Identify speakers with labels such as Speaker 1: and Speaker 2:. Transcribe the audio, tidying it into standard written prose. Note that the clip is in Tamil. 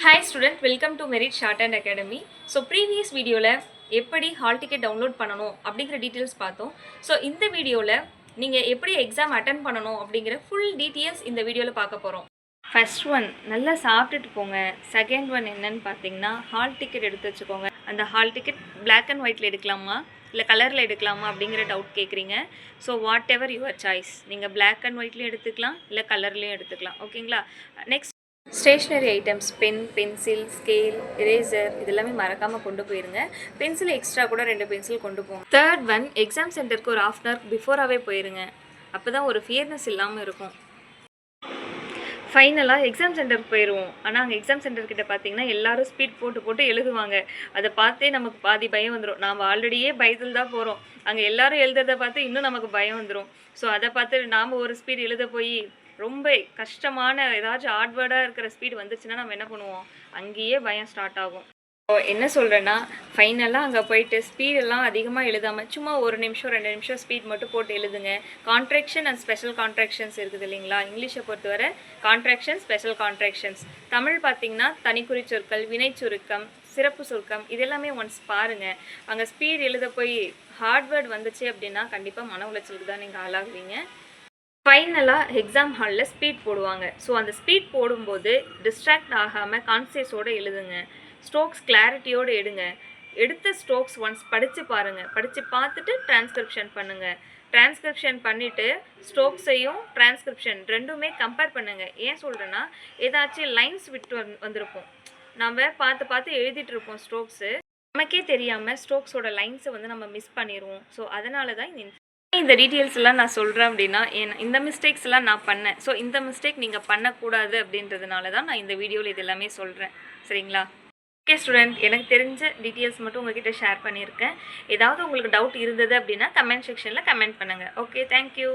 Speaker 1: Hi student, welcome to Merit Shorthand Academy. So previous வீடியோவில் எப்படி ஹால் டிக்கெட் டவுன்லோட் பண்ணணும் அப்படிங்கிற டீட்டெயில்ஸ் பார்த்தோம். ஸோ இந்த வீடியோவில் நீங்கள் எப்படி எக்ஸாம் அட்டன் பண்ணணும் அப்படிங்கிற ஃபுல் டீட்டெயில்ஸ் இந்த வீடியோவில் பார்க்க போகிறோம். ஃபர்ஸ்ட் ஒன் நல்லா சாப்பிட்டுட்டு போங்க. செகண்ட் ஒன் என்னன்னு பார்த்தீங்கன்னா ஹால் டிக்கெட் எடுத்து வச்சுக்கோங்க. அந்த ஹால் டிக்கெட் பிளாக் அண்ட் ஒயிட்டில் எடுக்கலாமா இல்லை கலரில் எடுக்கலாமா அப்படிங்கிற டவுட் கேட்குறீங்க. So whatever your choice, நீங்கள் பிளாக் அண்ட் ஒயிட்லேயும் எடுத்துக்கலாம் இல்லை கலர்லேயும் எடுத்துக்கலாம். ஓகேங்களா? Next stationery items pen, pencil, scale, eraser இதெல்லாமே மறக்காமல் கொண்டு போயிருங்க. பென்சில் எக்ஸ்ட்ரா கூட 2 பென்சில் கொண்டு போங்க. தேர்ட் ஒன், எக்ஸாம் சென்டருக்கு ஒரு 1/2 hour பிஃபோராகவே போயிருங்க. அப்போ தான் ஒரு ஃபியர்னஸ் இல்லாமல் இருக்கும். ஃபைனலாக எக்ஸாம் சென்டருக்கு போயிடுவோம். ஆனால் அங்கே எக்ஸாம் சென்டர்கிட்ட பார்த்தீங்கன்னா எல்லோரும் ஸ்பீட் போட்டு எழுதுவாங்க. அதை பார்த்தே நமக்கு பாதி பயம் வந்துடும். நாம் ஆல்ரெடியே பயத்தில் தான் போகிறோம். அங்கே எல்லோரும் எழுதுறதை பார்த்து இன்னும் நமக்கு பயம் வந்துடும். ஸோ அதை பார்த்து நாம் ஒரு ஸ்பீட் எழுத போய் ரொம்ப கஷ்டமான ஏதாச்சும் ஆட்வேர்டாக இருக்கிற ஸ்பீடு வந்துச்சுன்னா நம்ம என்ன பண்ணுவோம், அங்கேயே பயம் ஸ்டார்ட் ஆகும். என்ன சொல்கிறேன்னா, ஃபைனலாக அங்கே போயிட்டு ஸ்பீடெல்லாம் அதிகமாக எழுதாமல் சும்மா 1 நிமிஷம் 2 நிமிஷம் ஸ்பீட் மட்டும் போட்டு எழுதுங்க. கான்ட்ராக்ஷன் அண்ட் ஸ்பெஷல் கான்ட்ராக்ஷன்ஸ் இருக்குது இல்லைங்களா? இங்கிலீஷை பொறுத்தவரை கான்ட்ராக்ஷன், ஸ்பெஷல் கான்ட்ராக்ஷன்ஸ். தமிழ் பார்த்திங்கன்னா தனிக்குறி சொற்கள், வினை சுருக்கம், சிறப்பு சுருக்கம் இதெல்லாமே ஒன்ஸ் பாருங்கள். அங்கே ஸ்பீட் எழுத போய் ஹார்ட்வேர்ட் வந்துச்சு அப்படின்னா கண்டிப்பாக மன உளைச்சலுக்கு தான் நீங்கள் ஆளாகுவீங்க. ஃபைனலாக எக்ஸாம் ஹாலில் ஸ்பீட் போடுவாங்க. ஸோ அந்த ஸ்பீட் போடும்போது டிஸ்ட்ராக்ட் ஆகாமல் கான்சன்ட்ரேஷனோடு எழுதுங்க. ஸ்ட்ரோக்ஸ் கிளாரிட்டியோடு எடுங்க. எடுத்த ஸ்ட்ரோக்ஸ் ஒன்ஸ் படித்து பாருங்கள். படித்து பார்த்துட்டு டிரான்ஸ்கிரிப்ஷன் பண்ணுங்கள். டிரான்ஸ்கிரிப்ஷன் பண்ணிவிட்டு ஸ்ட்ரோக்ஸையும் டிரான்ஸ்கிரிப்ஷன் ரெண்டுமே கம்பேர் பண்ணுங்கள். ஏன் சொல்கிறேன்னா, ஏதாச்சும் லைன்ஸ் விட்டு வந்திருப்போம். நம்ம பார்த்து எழுதிட்டு இருப்போம் ஸ்ட்ரோக்ஸு. நமக்கே தெரியாமல் ஸ்ட்ரோக்ஸோட லைன்ஸை நம்ம மிஸ் பண்ணிடுவோம். ஸோ அதனால தான் இந்த டீட்டெயில்ஸ் எல்லாம் நான் சொல்கிறேன் அப்படின்னா, இந்த மிஸ்டேக்ஸ் எல்லாம் நான் பண்ணேன். ஸோ இந்த மிஸ்டேக் நீங்கள் பண்ணக்கூடாது அப்படின்றதுனால தான் நான் இந்த வீடியோவில் இது எல்லாமே சொல்கிறேன். சரிங்களா? ஓகே ஸ்டூடெண்ட், எனக்கு தெரிஞ்ச டீட்டெயில்ஸ் மட்டும் உங்ககிட்ட ஷேர் பண்ணியிருக்கேன். ஏதாவது உங்களுக்கு டவுட் இருந்தது அப்படின்னா கமெண்ட் செக்ஷனில் கமெண்ட் பண்ணுங்கள். Okay, thank you.